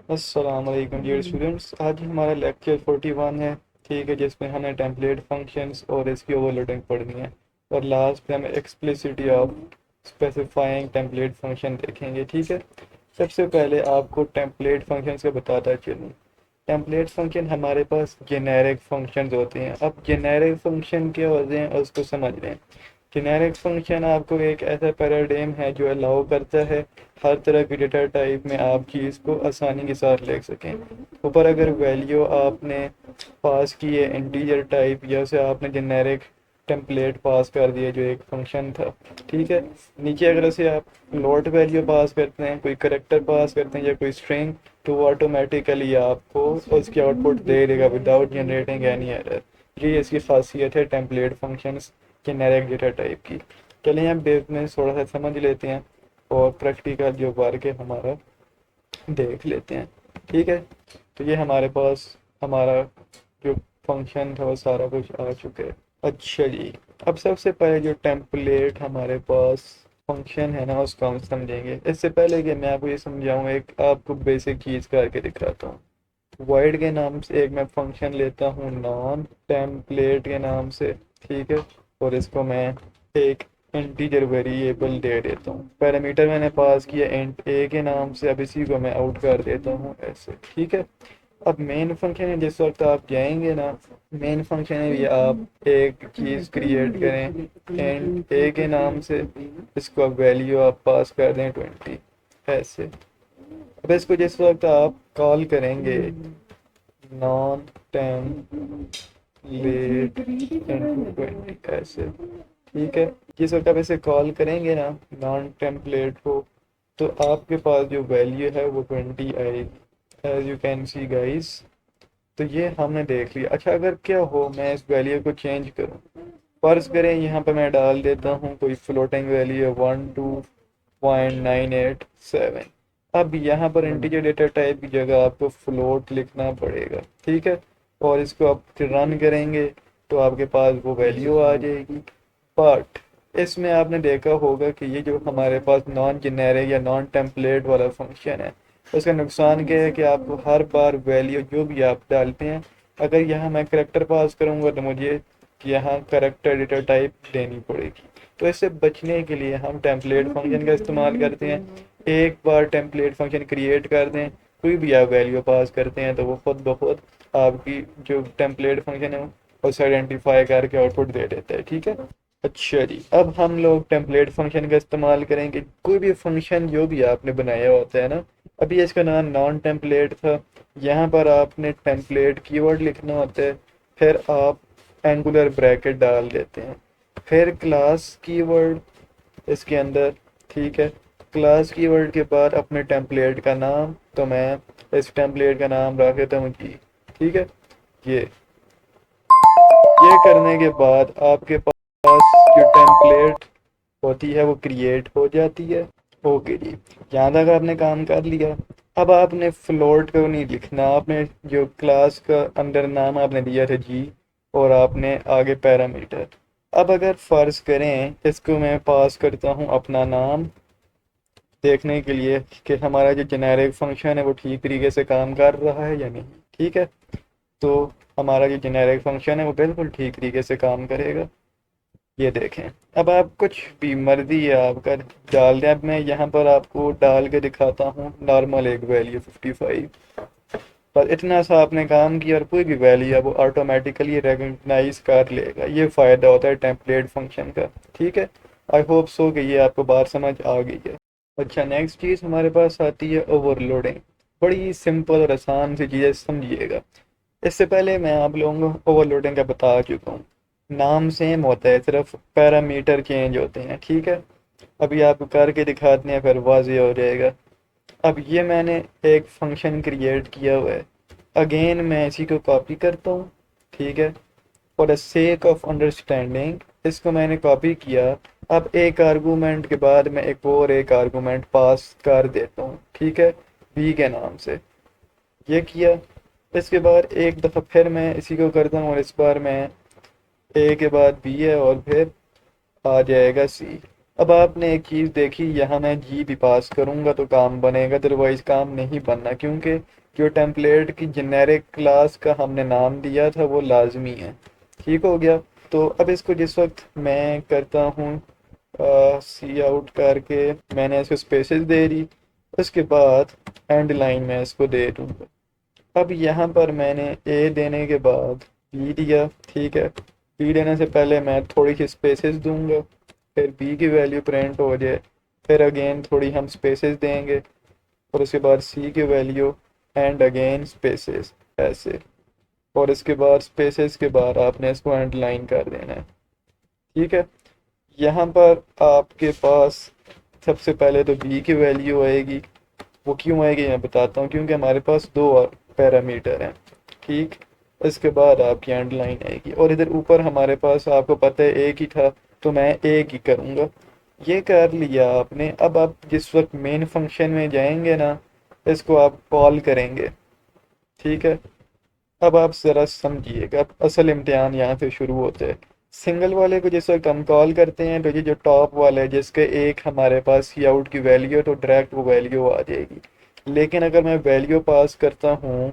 अस्सलाम वालेकुम dear students, आज हमारा लेक्चर 41 है। ठीक है, जिसमें हमें टेम्पलेट फंक्शंस और इसकी ओवरलोडिंग पढ़नी है। और लास्ट में हम explicitly of specifying template function देखेंगे। ठीक है, सबसे पहले आपको टेम्पलेट फंक्शंस का बताता चलूँ। टेम्पलेट फंक्शन हमारे पास जेनेरिक फंक्शंस होते हैं। अब जेनेरिक फंक्शन क्या होते हैं उसको समझ लें। जेनेरिक फंक्शन आपको एक ऐसा पैराडाइम है जो अलाउ करता है हर तरह की डेटा टाइप में आप चीज़ को आसानी के साथ लिख सकें। ऊपर अगर वैल्यू आपने पास की है इंटीजर टाइप, या से आपने जेनेरिक टेम्पलेट पास कर दिया जो एक फंक्शन था। ठीक है, नीचे अगर उसे आप फ्लोट वैल्यू पास करते हैं, कोई करेक्टर पास करते हैं या कोई स्ट्रिंग, तो वो ऑटोमेटिकली आपको उसकी आउटपुट दे देगा विदाउट जनरेटिंग एनी एरर। ये इसकी खासियत है template functions generic data type की। चलिए हम बेस में थोड़ा सा समझ लेते हैं और प्रैक्टिकल जो वर्क है हमारा देख लेते हैं। ठीक है, तो ये हमारे पास हमारा जो फंक्शन था वो सारा कुछ आ चुका है। अच्छा जी, अब सबसे पहले जो टेम्पलेट हमारे पास फंक्शन है ना उसको हम समझेंगे। इससे पहले कि मैं आपको ये समझाऊँ, एक आपको बेसिक चीज़ करके दिखाता हूँ। void के नाम से एक मैं फंक्शन लेता हूँ नॉन टेम्पलेट के नाम से। ठीक है, और इसको मैं एक इंटीजर वेरिएबल दे देता हूँ। पैरामीटर मैंने पास किया इंट ए के नाम से। अब इसी को मैं आउट कर देता हूँ ऐसे। ठीक है, अब मेन फंक्शन है, जिस वक्त आप जाएंगे ना, मेन फंक्शन है ये आप एक चीज़ क्रिएट करें इंट ए के नाम से। इसको अब वैल्यू आप पास कर दें 20 ऐसे। अब इसको जिस वक्त आप कॉल करेंगे नॉन टेम्पलेट इंटू 20 ऐसे। ठीक है, जिस वक्त आप इसे कॉल करेंगे ना नॉन टेम्पलेट को, तो आपके पास जो वैल्यू है वो 20 आएगी, as you can see guys. तो ये हमने देख लिया। अच्छा, अगर क्या हो मैं इस वैल्यू को चेंज करूं, फर्ज करें यहाँ पे मैं डाल देता हूँ कोई फ्लोटिंग वैल्यू है 12.987। अब यहाँ पर इंटीजर डेटा टाइप की जगह आपको फ्लोट लिखना पड़ेगा। ठीक है, और इसको आप रन करेंगे तो आपके पास वो वैल्यू आ जाएगी। बट इसमें आपने देखा होगा कि ये जो हमारे पास नॉन जेनेरिक या नॉन टेम्पलेट वाला फंक्शन है, उसका नुकसान क्या है कि आपको हर बार वैल्यू जो भी आप डालते हैं, अगर यहाँ मैं करेक्टर पास करूँगा तो मुझे यहाँ करेक्टर डेटा टाइप देनी पड़ेगी। तो इससे बचने के लिए हम टेम्पलेट फंक्शन का इस्तेमाल करते हैं। एक बार टेम्पलेट फंक्शन क्रिएट कर दें, कोई भी आप वैल्यू पास करते हैं तो वो खुद ब खुद आपकी जो टेम्पलेट फंक्शन है उसे आइडेंटिफाई करके आउटपुट दे देता है। ठीक है, अच्छा जी, अब हम लोग टेम्पलेट फंक्शन का इस्तेमाल करेंगे। कोई भी फंक्शन जो भी आपने बनाया होता है ना, अभी इसका नाम नॉन टेम्पलेट था, यहाँ पर आपने टेम्पलेट कीवर्ड लिखना होता है, फिर आप एंगुलर ब्रैकेट डाल देते हैं, फिर क्लास कीवर्ड इसके अंदर। ठीक है, क्लास कीवर्ड के बाद अपने टेम्पलेट का नाम, तो मैं इस टेम्पलेट का नाम रख देता हूँ जी। ठीक है, ये ये करने के बाद आपके पास जो टेम्पलेट होती है वो क्रिएट हो जाती है। ओके जी, यहाँ तक आपने काम कर लिया। अब आपने फ्लोट को नहीं लिखना, आपने जो क्लास का अंदर नाम आपने दिया था जी, और आपने आगे पैरामीटर। अब अगर फ़र्ज़ करें इसको मैं पास करता हूँ अपना नाम, देखने के लिए कि हमारा जो जेनेरिक फंक्शन है वो ठीक तरीके से काम कर रहा है या नहीं। ठीक है, तो हमारा जो जेनेरिक फंक्शन है वो बिल्कुल ठीक तरीके से काम करेगा। ये देखें, अब आप कुछ भी मर्जी है आपका डाल दें। अब मैं यहाँ पर आपको डाल के दिखाता हूँ नॉर्मल एक वैल्यू 55। पर इतना सा आपने काम किया और कोई भी वैल्यू है वो ऑटोमेटिकली रिकग्नाइज कर लेगा। ये फ़ायदा होता है टेम्पलेट फंक्शन का। ठीक है, आई होप सो कि ये आपको बात समझ आ गई है। अच्छा, नेक्स्ट चीज़ हमारे पास आती है ओवरलोडिंग। बड़ी सिंपल और आसान सी चीज़ है, समझिएगा। इससे पहले मैं आप लोगों को ओवरलोडिंग का बता चुका हूँ। नाम सेम होता है, सिर्फ पैरामीटर चेंज होते हैं। ठीक है, अभी आपको करके दिखाते हैं फिर वाज़ेह हो जाएगा। अब ये मैंने एक फंक्शन क्रिएट किया हुआ है। अगेन मैं इसी को कॉपी करता हूँ। ठीक है, for the sake of understanding इसको मैंने कॉपी किया। अब एक आर्गूमेंट के बाद मैं एक आर्गूमेंट पास कर देता हूँ। ठीक है, बी के नाम से। ये किया, इसके बाद एक दफ़ा फिर मैं इसी को करता हूँ और इस बार मैं ए के बाद बी है और फिर आ जाएगा सी। अब आपने एक चीज़ देखी, यहाँ मैं जी भी पास करूँगा तो काम बनेगा, अदरवाइज काम नहीं बनना, क्योंकि जो टेम्पलेट की जेनेरिक क्लास का हमने नाम दिया था वो लाजमी है। ठीक हो गया। तो अब इसको जिस वक्त मैं करता हूँ सी आउट करके, मैंने इसको स्पेसेस दे दी, उसके बाद एंड लाइन में इसको दे दूँगा। अब यहाँ पर मैंने ए देने के बाद बी दिया। ठीक है, बी देने से पहले मैं थोड़ी सी स्पेसेस दूंगा, फिर बी की वैल्यू प्रिंट हो जाए, फिर अगेन थोड़ी हम स्पेसेस देंगे, और उसके बाद सी की वैल्यू एंड अगेन स्पेसेस, ऐसे। और इसके बाद स्पेसेस के बाद आपने इसको अंडरलाइन कर देना है। ठीक है, यहाँ पर आपके पास सबसे पहले तो बी की वैल्यू आएगी। वो क्यों आएगी मैं बताता हूँ, क्योंकि हमारे पास दो पैरामीटर हैं। ठीक, इसके बाद आपकी अंडरलाइन आएगी, और इधर ऊपर हमारे पास आपको पता है एक ही था, तो मैं एक ही करूँगा। ये कर लिया आपने। अब आप जिस वक्त मेन फंक्शन में जाएंगे ना, इसको आप कॉल करेंगे। ठीक है, अब आप ज़रा समझिएगा, अब असल इम्तिहान यहाँ से शुरू होते हैं। सिंगल वाले को जिस वक्त हम कॉल करते हैं, तो ये जो टॉप वाला है जिसके एक हमारे पास सी आउट की वैल्यू है, तो डायरेक्ट वो वैल्यू आ जाएगी। लेकिन अगर मैं वैल्यू पास करता हूँ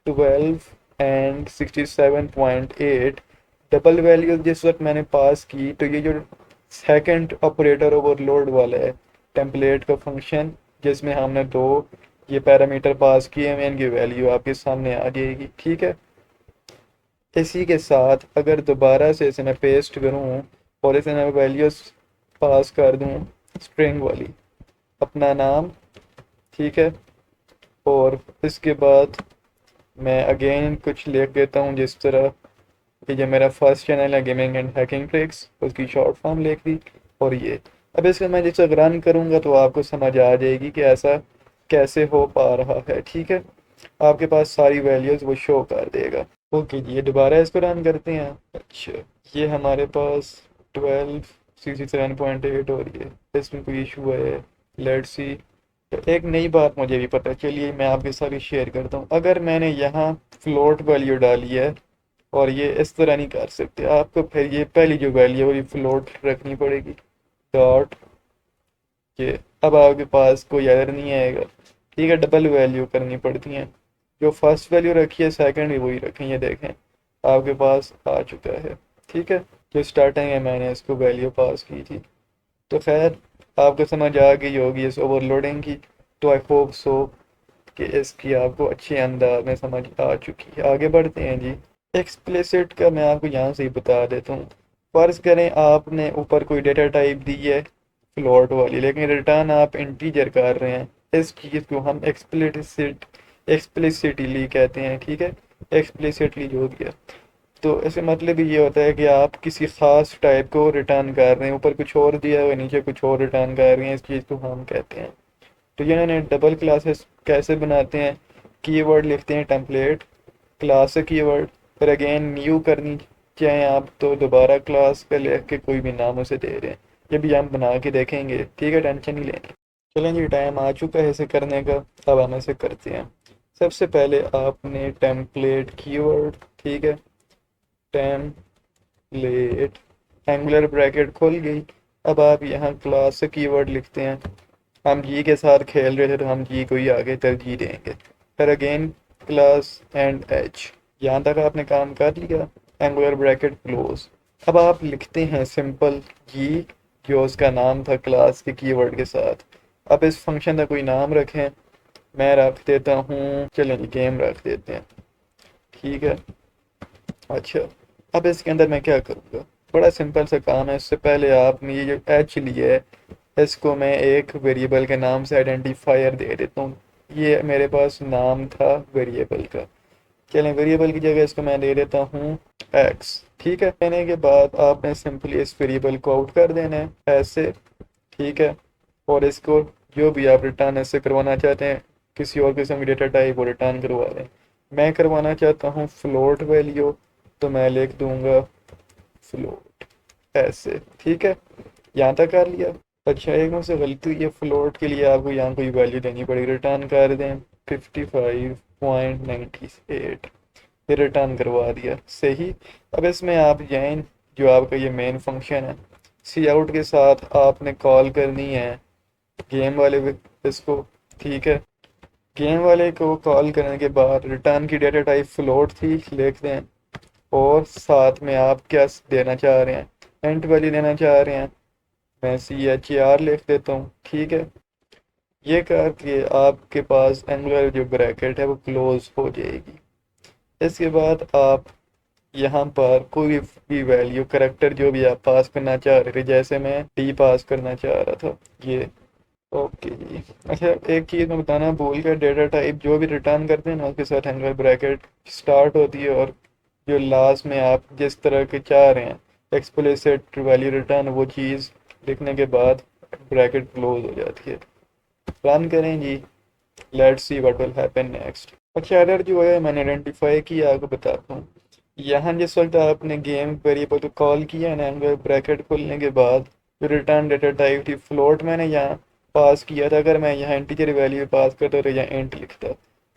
12 एंड 67.8, डबल वैल्यू जिस वक्त मैंने पास की, तो ये जो सेकंड ऑपरेटर ओवरलोड वाला है टेम्पलेट का फंक्शन, जिसमें हमने दो ये पैरामीटर पास किए हैं, इनकी वैल्यू आपके सामने आ जाएगी। ठीक है, इसी के साथ अगर दोबारा से इसे मैं पेस्ट करूँ और इसे मैं वैल्यूज पास कर दूँ स्ट्रिंग वाली, अपना नाम, ठीक है, और इसके बाद मैं अगेन कुछ लिख देता हूँ, जिस तरह ये जो मेरा फर्स्ट चैनल है गेमिंग एंड हैकिंग ट्रिक्स, उसकी शॉर्ट फॉर्म लिख दी। और ये अब इसको मैं जैसे रन करूँगा तो आपको समझ आ जाएगी कि ऐसा कैसे हो पा रहा है। ठीक है, आपके पास सारी वैल्यूज़ वो शो कर देगा। ओके जी, ये दोबारा इसको रन करते हैं। अच्छा, ये हमारे पास 12 67.8 हो रही है, इसमें कोई इशू है? Let's see. एक नई बात मुझे भी पता चलिए, मैं आपके साथ शेयर करता हूँ। अगर मैंने यहाँ फ्लोट वैल्यू डाली है, और ये इस तरह नहीं कर सकते, आपको फिर ये पहली जो वैल्यू है वो फ्लोट रखनी पड़ेगी, डॉट ये। अब आपके पास कोई एरर नहीं आएगा। ठीक है, डबल वैल्यू करनी पड़ती हैं, जो फर्स्ट वैल्यू रखी है सेकंड भी वही रखें, ये देखें आपके पास आ चुका है। ठीक है, जो स्टार्टिंग है मैंने इसको वैल्यू पास की थी। तो खैर, आपको समझ आ गई होगी इस ओवरलोडिंग की। तो आई होप सो कि इसकी आपको अच्छे अंदाज में समझ आ चुकी है। आगे बढ़ते हैं जी। एक्सप्लिसिट का मैं आपको यहाँ से ही बता देता हूँ। फ़र्ज़ करें आपने ऊपर कोई डेटा टाइप दी है फ्लोट वाली, लेकिन रिटर्न आप इंटीजर कर रहे हैं। इस चीज़ को हम एक्सप्लिसिटली कहते हैं। ठीक है, एक्सप्लिसिटली जो दिया, तो इसका मतलब ये होता है कि आप किसी ख़ास टाइप को रिटर्न कर रहे हैं, ऊपर कुछ और दिया हुआ नीचे कुछ और रिटर्न कर रहे हैं, इस चीज़ को हम कहते हैं। तो ये इन्होंने डबल क्लासेस कैसे बनाते हैं, कीवर्ड लिखते हैं टेम्पलेट, क्लास से कीवर्ड, फिर अगेन न्यू करनी चाहें आप तो दोबारा क्लास का लिख के कोई भी नाम उसे दे रहे हैं। ये भी हम बना के देखेंगे। ठीक है, टेंशन नहीं लेनी। चलें जी, टाइम आ चुका है इसे करने का, अब हम इसे करते हैं। सबसे पहले आपने टेम्पलेट कीवर्ड, ठीक है, टेम्पलेट एंगुलर ब्रैकेट खुल गई। अब आप यहाँ क्लास से कीवर्ड लिखते हैं। हम जी के साथ खेल रहे थे तो हम जी को ही आगे तरजीह देंगे। फिर अगेन क्लास एंड एच, यहाँ तक आपने काम कर लिया, एंगुलर ब्रैकेट क्लोज। अब आप लिखते हैं सिंपल जी, जो उसका नाम था क्लास के कीवर्ड के साथ। अब इस फंक्शन का कोई नाम रखें, मैं रख देता हूँ, चलें जी गेम रख देते हैं। ठीक है, अच्छा, अब इसके अंदर मैं क्या करूँगा, बड़ा सिंपल सा काम है। इससे पहले आपने ये जो एच लिया है, इसको मैं एक वेरिएबल के नाम से आइडेंटिफायर दे देता हूँ। ये मेरे पास नाम था वेरिएबल का, चलें वेरिएबल की जगह इसको मैं दे देता हूँ एक्स। ठीक है, कहने के बाद आपने सिंपली इस वेरिएबल को आउट कर देना है ऐसे। ठीक है, और इसको जो भी आप रिटर्न ऐसे करवाना चाहते हैं, किसी और किस्म की डेटा टाइप वो रिटर्न करवा दें। मैं करवाना चाहता हूँ फ्लोट वैल्यू, तो मैं लिख दूंगा फ्लोट ऐसे। ठीक है, यहाँ तक कर लिया। अच्छा, एक मुझसे गलती हुई है, फ्लोट के लिए आपको यहाँ कोई वैल्यू देनी पड़ेगी, रिटर्न कर दें 55.98, फिर रिटर्न करवा दिया, सही। अब इसमें आप जाएं, जो आपका ये मेन फंक्शन है, सी आउट के साथ आपने कॉल करनी है गेम वाले इसको, ठीक है। गेम वाले को कॉल करने के बाद रिटर्न की डेटा टाइप फ्लोट थी लिख दें, और साथ में आप क्या देना चाह रहे हैं, एंट वैल्यू देना चाह रहे हैं, मैं CHAR लिख देता हूँ, ठीक है। ये करके आपके पास एंगुलर जो ब्रैकेट है वो क्लोज हो जाएगी। इसके बाद आप यहाँ पर कोई भी वैल्यू करेक्टर जो भी आप पास करना चाह रहे थे, जैसे मैं डी पास करना चाह रहा था ये, ओके जी। अच्छा, एक चीज़ मैं बताना भूल गया, डेटा टाइप जो भी रिटर्न करते हैं ना उसके साथ एंगल ब्रैकेट स्टार्ट होती है, और जो लास्ट में आप जिस तरह के चाह रहे हैं एक्सप्लिसिट वैल्यू रिटर्न वो चीज़ लिखने के बाद ब्रैकेट क्लोज हो जाती है। रन करें जी, let's see what will happen next. अच्छा, एरर जो है मैंने आइडेंटिफाई किया, आपको बताता हूँ। यहाँ जिस वक्त आपने गेम वेरिएबल को कॉल किया है ना एंगल ब्रैकेट खोलने के बाद, जो रिटर्न डेटा टाइप थी फ्लोट मैंने यहाँ पास किया था, अगर मैं यहाँ इंटीजर वैल्यू पास करता तो यहाँ इंट लिखता,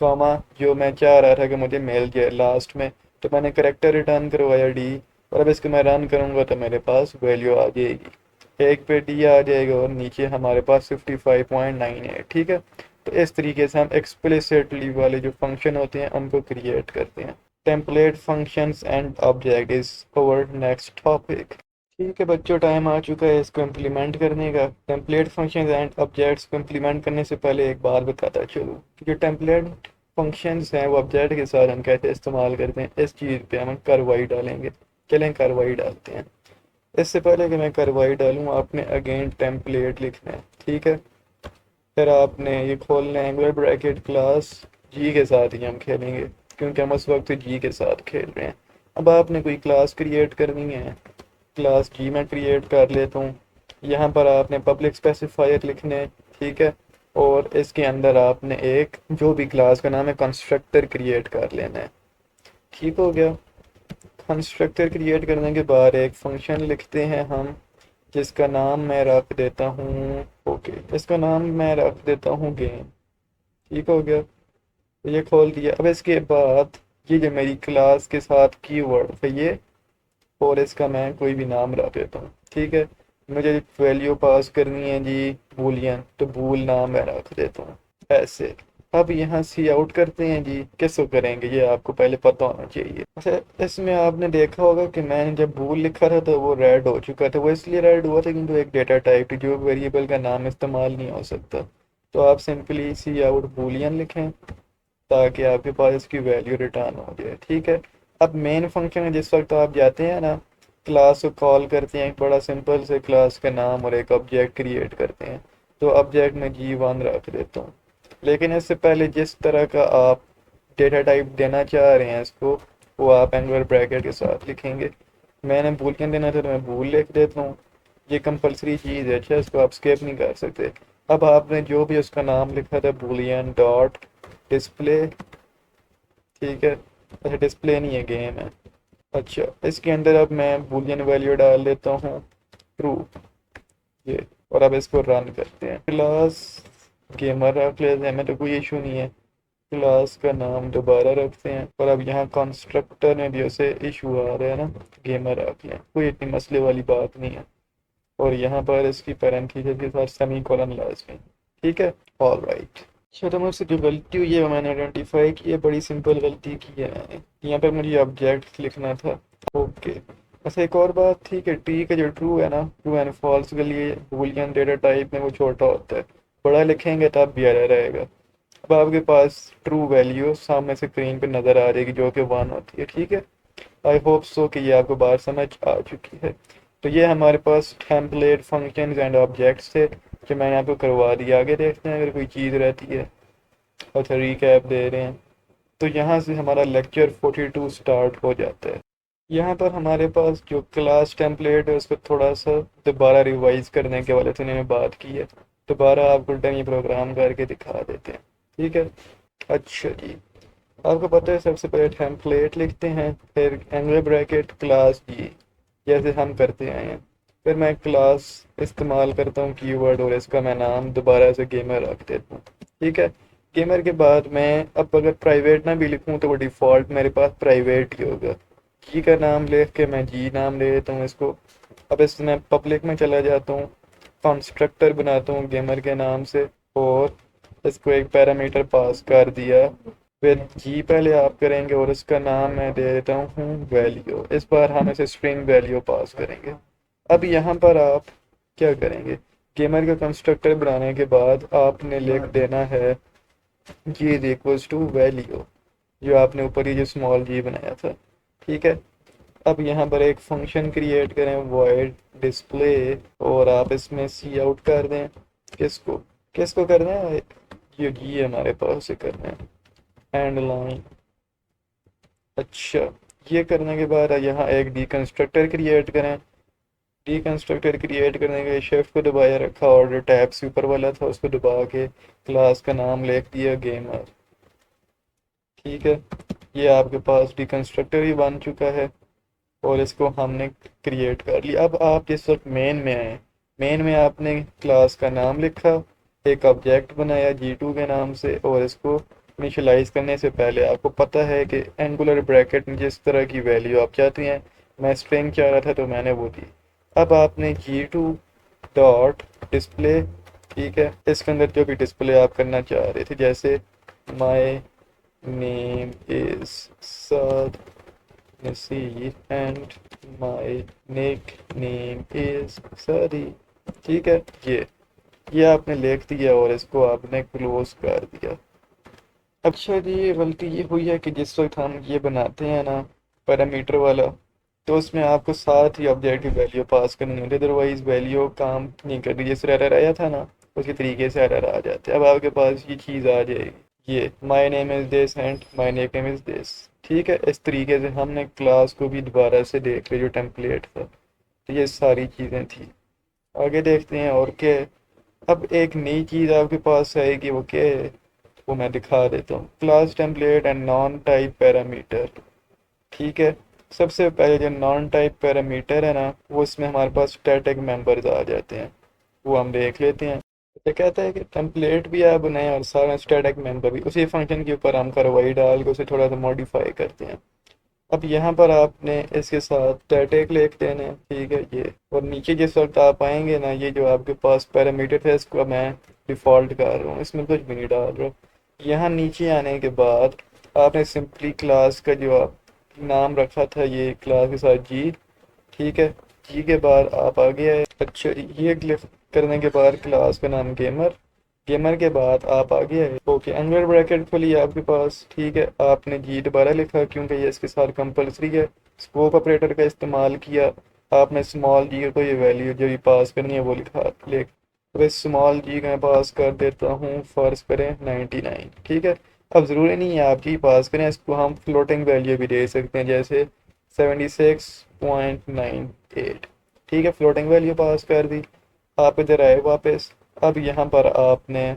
कॉमा जो मैं चाह रहा था कि मुझे मिल जाए लास्ट में, तो मैंने करेक्टर रिटर्न करवाया डी, और अब इसको मैं रन करूँगा तो मेरे पास वैल्यू आ जाएगी, एक पे डी आ जाएगा और नीचे हमारे पास 55.98, ठीक है। तो इस तरीके से हम एक्सप्लिसिटली वाले जो फंक्शन होते हैं उनको क्रिएट करते हैं। Template functions and object is our next topic. ठीक है बच्चों, टाइम आ चुका है इसको इम्प्लीमेंट करने का। टेम्पलेट फंक्शंस एंड ऑब्जेक्ट्स को इम्प्लीमेंट करने से पहले एक बात बताता चलो कि जो टेम्पलेट फंक्शंस हैं वो ऑब्जेक्ट के साथ हम कैसे इस्तेमाल करते हैं, इस चीज़ पे हम कार्रवाई डालेंगे। चलें कार्रवाई डालते हैं। इससे पहले कि मैं कार्रवाई डालूँ आपने अगेन टेम्पलेट लिखना है, ठीक है। फिर आपने ये खोलना है एंगुलर ब्रैकेट क्लास जी के साथ ही हम खेलेंगे, क्योंकि हम उस वक्त जी के साथ खेल रहे हैं। अब आपने कोई क्लास क्रिएट करनी है, क्लास जी में क्रिएट कर लेता हूँ। यहाँ पर आपने पब्लिक स्पेसिफायर लिखने हैं, ठीक है। और इसके अंदर आपने एक जो भी क्लास का नाम है कंस्ट्रक्टर क्रिएट कर लेना है, ठीक हो गया। कंस्ट्रक्टर क्रिएट करने के बाद एक फंक्शन लिखते हैं हम, जिसका नाम मैं रख देता हूँ, ओके, इसका नाम मैं रख देता हूँ गेम, ठीक हो गया। तो ये खोल दिया। अब इसके बाद ये जो मेरी क्लास के साथ कीवर्ड है ये, और इसका मैं कोई भी नाम रख देता हूँ, ठीक है। मुझे वैल्यू पास करनी है जी बूलियन, तो बूल नाम मैं रख देता हूँ ऐसे। अब यहाँ सी आउट करते हैं जी, किसको करेंगे ये आपको पहले पता होना चाहिए। अच्छा, इसमें आपने देखा होगा कि मैंने जब बूल लिखा था तो वो रेड हो चुका था, वो इसलिए रेड हुआ था क्योंकि एक डेटा टाइप थी जो वेरिएबल का नाम इस्तेमाल नहीं हो सकता। तो आप सिंपली सी आउट बूलियन लिखें ताकि आपके पास इसकी वैल्यू रिटर्न हो जाए, ठीक है। अब मेन फंक्शन है, जिस वक्त आप जाते हैं ना क्लास को कॉल करते हैं, एक बड़ा सिंपल से क्लास का नाम और एक ऑब्जेक्ट क्रिएट करते हैं, तो ऑब्जेक्ट में G1 रख देता हूँ। लेकिन इससे पहले जिस तरह का आप डेटा टाइप देना चाह रहे हैं इसको, वो आप एंगुलर ब्रैकेट के साथ लिखेंगे। मैंने बूलियन देना था तो मैं बूल लिख देता हूँ, ये कंपलसरी चीज़ है, अच्छा इसको आप स्किप नहीं कर सकते। अब आपने जो भी उसका नाम लिखा था बूलियन डॉट डिस्प्ले, ठीक है। अच्छा, डिस्प्ले नहीं है, गेम है। अच्छा, इसके अंदर अब मैं बूलियन वैल्यू डाल देता हूँ ट्रू, ये। और अब इसको रन करते हैं। क्लास गेमर रख लेते हैं, हमें तो कोई इशू नहीं है। क्लास का नाम दोबारा रखते हैं, और अब यहाँ कंस्ट्रक्टर में भी उसे इशू आ रहा है ना, गेमर रख लें, कोई इतनी मसले वाली बात नहीं है। और यहाँ पर इसकी पैरेंथेसिस के साथ सेमी कॉलन लाजमी, ठीक है। All right. अच्छा, तो मुझसे जो गलती हुई है वो मैंने आइडेंटिफाई की है, बड़ी सिंपल गलती की है मैंने। यहाँ पर मुझे ऑब्जेक्ट लिखना था, ओके। अच्छा, एक और बात थी कि टी का जो ट्रू है ना, ट्रू एंड फॉल्स के लिए बूलियन डेटा टाइप में वो छोटा होता है, बड़ा लिखेंगे तब भी एरर रहेगा। अब आपके पास ट्रू वैल्यू सामने से स्क्रीन पे नज़र आ जाएगी जो कि 1 होती है, ठीक है। आई होप सो कि ये आपको बात समझ आ चुकी है। तो ये हमारे पास टेम्पलेट फंक्शंस एंड ऑब्जेक्ट्स थे जो मैंने आपको करवा दिया। आगे देखते हैं अगर कोई चीज़ रहती है। अच्छा, रिकैप दे रहे हैं, तो यहाँ से हमारा लेक्चर 42 स्टार्ट हो जाता है। यहाँ पर हमारे पास जो क्लास टेम्पलेट है उसको थोड़ा सा दोबारा रिवाइज करने के वाले से मैंने बात की है, दोबारा आपको डमी प्रोग्राम करके दिखा देते हैं, ठीक है। अच्छा जी, आपको पता है सबसे पहले टेम्पलेट लिखते हैं, फिर एंगल ब्रैकेट क्लास जी जैसे हम करते आए हैं। फिर मैं क्लास इस्तेमाल करता हूँ कीवर्ड, और इसका मैं नाम दोबारा से गेमर रख देता हूँ, ठीक है। गेमर के बाद मैं अब अगर प्राइवेट ना भी लिखूँ तो वो डिफ़ॉल्ट मेरे पास प्राइवेट ही होगा। जी का नाम लिख के मैं जी नाम ले लेता हूँ इसको, अब इसमें पब्लिक में चला जाता हूँ, कंस्ट्रक्टर बनाता हूँ गेमर के नाम से, और इसको एक पैरामीटर पास कर दिया। फिर जी पहले आप करेंगे और इसका नाम मैं दे देता हूँ वैल्यू। इस बार हम इसे स्ट्रिंग वैल्यू पास करेंगे। अब यहाँ पर आप क्या करेंगे, गेमर का कंस्ट्रक्टर बनाने के बाद आपने लिख देना है जी इज इक्वल्स टू वैल्यू, जो आपने ऊपर ये जो स्मॉल जी बनाया था। ठीक है, अब यहाँ पर एक फंक्शन क्रिएट करें void डिस्प्ले, और आप इसमें सी आउट कर दें। किसको किसको करना है, ये हमारे पास से करना है एंड लाइन। अच्छा, ये करने के बाद यहाँ एक डी कंस्ट्रक्टर क्रिएट करें। डी कंस्ट्रक्टर क्रिएट करने के लिए शिफ्ट को दबाया रखा और जो टैब से ऊपर वाला था उसको दबा के क्लास का नाम लिख दिया गेमर। ठीक है, ये आपके पास डी कंस्ट्रक्टर ही बन चुका है और इसको हमने क्रिएट कर लिया। अब आप जिस वक्त मेन में आए, मेन में आपने क्लास का नाम लिखा, एक ऑब्जेक्ट बनाया जी2 के नाम से, और इसको इनिशियलाइज करने से पहले आपको पता है कि एंगुलर ब्रैकेट में जिस तरह की वैल्यू आप चाहते हैं, मैं स्ट्रिंग चाह रहा था तो मैंने वो दी। अब आपने जी2 डॉट डिस्प्ले, ठीक है, इसके अंदर जो भी डिस्प्ले आप करना चाह रहे थे, जैसे माई name is Saad Naseer and my nickname is Sadi. ठीक है, ये आपने लिख दिया और इसको आपने क्लोज कर दिया। अच्छा जी, ये गलती ये हुई है कि जिस वक्त हम ये बनाते हैं ना पैरामीटर वाला, तो उसमें आपको साथ ही ऑब्जेक्ट की वैल्यू पास करनी होती है, अदरवाइज वैल्यू काम नहीं कर रही। जैसे एरर आया था ना, उसी तरीके से एरर आ जाते हैं। अब आपके पास ये चीज़ आ जाएगी, ये my name is this and my name is this. ठीक है, इस तरीके से हमने क्लास को भी दोबारा से देख लिया जो टेम्पलेट था। तो ये सारी चीज़ें थी। आगे देखते हैं और क्या है। अब एक नई चीज़ आपके पास आएगी, वो क्या है, वो मैं दिखा देता हूँ। Class template and non type parameter. ठीक है, सबसे पहले जो नॉन टाइप पैरामीटर है ना, वो इसमें हमारे पास स्टैटिक मेंबर्स आ जाते हैं, वो हम देख लेते हैं। ये कहता है कि टेम्पलेट भी आप बनाएं और सारा स्टैटिक मेंबर भी, उसी फंक्शन के ऊपर हम कार्रवाई डाल के उसे थोड़ा सा मॉडिफाई करते हैं। अब यहाँ पर आपने इसके साथ स्टैटिक लिख देना है। ठीक है, ये, और नीचे जिस वक्त आप आएंगे ना, ये जो आपके पास पैरामीटर है इसको मैं डिफ़ॉल्ट कर रहा हूँ, इसमें कुछ भी नहीं डाल रहा। यहाँ नीचे आने के बाद आपने सिंपली क्लास का जो आप नाम रखा था, ये क्लास के साथ जी। ठीक है, जी के बाद आप आगे आए। अच्छा, ये क्लिक करने के बाद क्लास का नाम गेमर, गेमर के बाद आप आगे आए। ओके, एंगुलर ब्रैकेट खुली आपके पास। ठीक है, आपने जी दोबारा लिखा क्योंकि ये इसके साथ कंपलसरी है। स्कोप ऑपरेटर का इस्तेमाल किया, आपने स्मॉल जी को ये वैल्यू जो भी पास करनी है वो लिखा लिख। तो इस स्मॉल जी का मैं पास कर देता हूँ, फर्ज करें 99। ठीक है, अब ज़रूरी नहीं है आप जी पास करें, इसको हम फ्लोटिंग वैल्यू भी दे सकते हैं, जैसे 76.98। ठीक है, फ्लोटिंग वैल्यू पास कर दी। आप इधर आए वापस। अब यहाँ पर आपने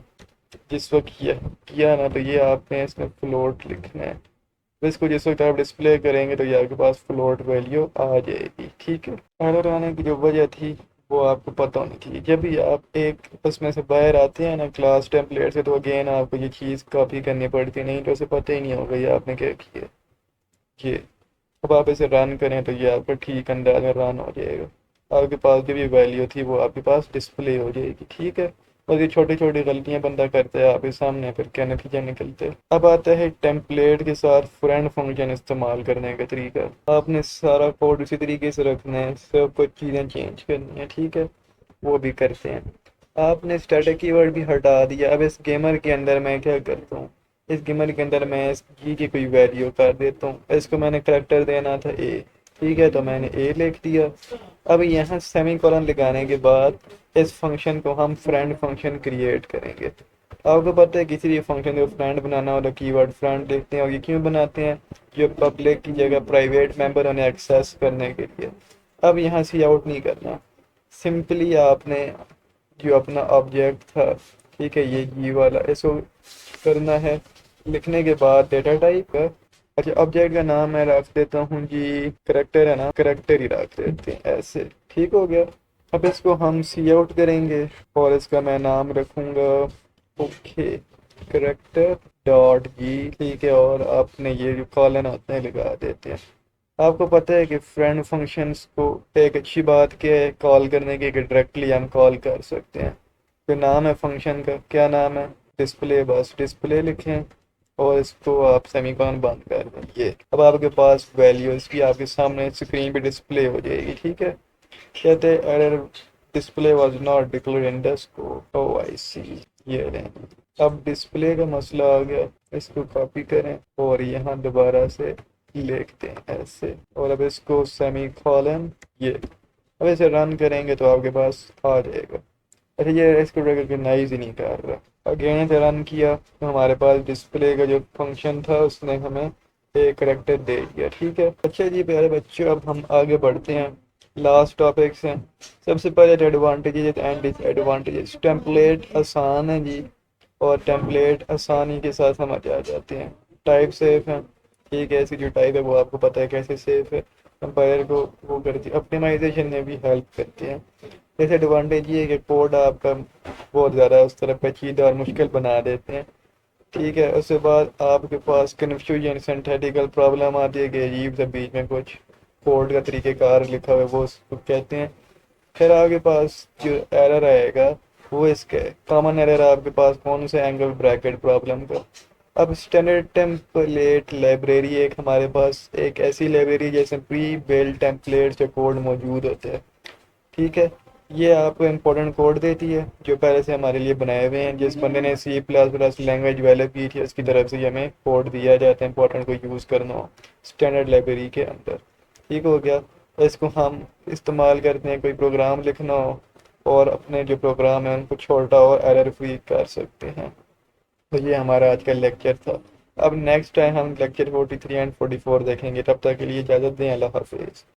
जिस वक्त किया ना, तो ये आपने इसमें फ्लोट लिखना है। तो इसको जिस वक्त आप डिस्प्ले करेंगे तो ये आपके पास फ्लोट वैल्यू आ जाएगी। ठीक है, एरर आने की जो वजह थी वो आपको पता होनी चाहिए। जब भी आप एक उसमें से बाहर आते हैं ना क्लास टेम्पलेट से, तो अगेन आपको ये चीज़ कॉपी करनी पड़ती है, नहीं तो उसे पता ही नहीं होगा ये आपने क्या किया। ये, अब आप इसे रन करें तो ये आपका ठीक अंदाज में रन हो जाएगा। आपके पास जो भी वैल्यू थी वो आपके पास डिस्प्ले हो जाएगी। ठीक है, बस ये छोटी छोटी गलतियां बंदा करता है आपके सामने, फिर क्या नतीजा निकलते हैं। अब आता है टेम्पलेट के साथ फ्रेंड फंक्शन इस्तेमाल करने का तरीका। आपने सारा कोड उसी तरीके से रखना है, सब कुछ चीज़ें चेंज करनी है। ठीक है, वो भी करते हैं। आपने स्टैटिक कीवर्ड भी हटा दिया। अब इस गेमर के अंदर मैं क्या करता हूँ, इस गेमर के अंदर मैं इस जी की कोई वैल्यू कर देता हूँ। इसको मैंने करेक्टर देना था ए। ठीक है, तो मैंने ए लिख दिया। अब यहाँ सेमी कॉलन लगाने के बाद इस फंक्शन को हम फ्रेंड फंक्शन क्रिएट करेंगे। आपको पता है किसी भी फंक्शन को फ्रेंड बनाना हो तो कीवर्ड फ्रेंड लिखते हैं, और ये क्यों बनाते हैं, जो पब्लिक की जगह प्राइवेट मेंबर उन्हें एक्सेस करने के लिए। अब यहाँ से आउट नहीं करना, सिंपली आपने जो अपना ऑब्जेक्ट था, ठीक है, ये जी वाला, इसको करना है। लिखने के बाद डेटा टाइप का, अच्छा ऑब्जेक्ट का नाम मैं रख देता हूँ जी, करेक्टर है ना, करेक्टर ही रख देते हैं ऐसे। ठीक हो गया। अब इसको हम सी आउट करेंगे और इसका मैं नाम रखूँगा ओके करेक्टर डॉट जी। ठीक है, और आपने ये जो कॉलन होते हैं लगा देते हैं। आपको पता है कि फ्रेंड फंक्शंस को एक अच्छी बात क्या है कॉल करने की, कि डायरेक्टली हम कॉल कर सकते हैं। फिर नाम है फंक्शन का, क्या नाम है, डिस्प्ले, बस डिस्प्ले लिखें और इसको आप सेमीकोलन बंद कर दें। ये अब आपके पास वैल्यू इसकी आपके सामने स्क्रीन पे डिस्प्ले हो जाएगी। ठीक है, कहते हैं error display was not declared in the scope. Oh I see, ये लें। अब डिस्प्ले का मसला आ गया, इसको कॉपी करें और यहाँ दोबारा से लिखते हैं ऐसे, और अब इसको सेमी कॉलन, ये अब इसे रन करेंगे तो आपके पास आ जाएगा। अच्छा, ये इसको रिकग्नाइज ही नहीं कर रहा। अगेन से रन किया तो हमारे पास डिस्प्ले का जो फंक्शन था उसने हमें एक करेक्टर दे दिया। ठीक है, अच्छा जी प्यारे बच्चों, अब हम आगे बढ़ते हैं लास्ट टॉपिक से। सबसे पहले एडवांटेजेस एंड डिसएडवांटेजेस। टेम्पलेट आसान है जी, और टेम्पलेट आसानी के साथ समझ आ जाते हैं। टाइप सेफ है, ठीक है, इसकी जो टाइप है वो आपको पता है कैसे सेफ है। कंपाइलर को वो करती है, ऑप्टिमाइजेशन में भी हेल्प करती है। डिसएडवांटेज ये है कि कोड आपका बहुत ज़्यादा उस तरह पेचीदा और मुश्किल बना देते हैं। ठीक है, उसके बाद आपके पास कन्फ्यूजन, सिंथेटिकल प्रॉब्लम आती है कि अजीब सा बीच में कुछ कोड का तरीक़ेकार लिखा हुआ है, वो उसको कहते हैं। फिर आपके पास जो एरर आएगा वो इसके कॉमन एरर आपके पास कौन से, एंगल ब्रैकेट प्रॉब्लम का। अब स्टैंडर्ड टेम्पलेट लाइब्रेरी एक हमारे पास एक ऐसी लाइब्रेरी जैसे प्री बिल्ट टेम्पलेट से कोड मौजूद होते हैं। ठीक है, ये आपको इम्पोर्टेंट कोड देती है जो पहले से हमारे लिए बनाए हुए हैं। जिस बंदे ने C++ लैंग्वेज डेवलप की थी उसकी तरफ से ही हमें कोड दिया जाता है इंपॉर्टेंट को यूज़ करना हो स्टैंडर्ड लाइब्रेरी के अंदर। ठीक हो गया, इसको हम इस्तेमाल करते हैं कोई प्रोग्राम लिखना हो, और अपने जो प्रोग्राम है उनको छोटा और एरर फ्री कर सकते हैं। तो ये हमारा आज का लेक्चर था। अब नेक्स्ट टाइम हम लेक्चर 43 एंड 44 देखेंगे। तब तक के लिए इजाज़त दें, अल्लाह हाफिज़।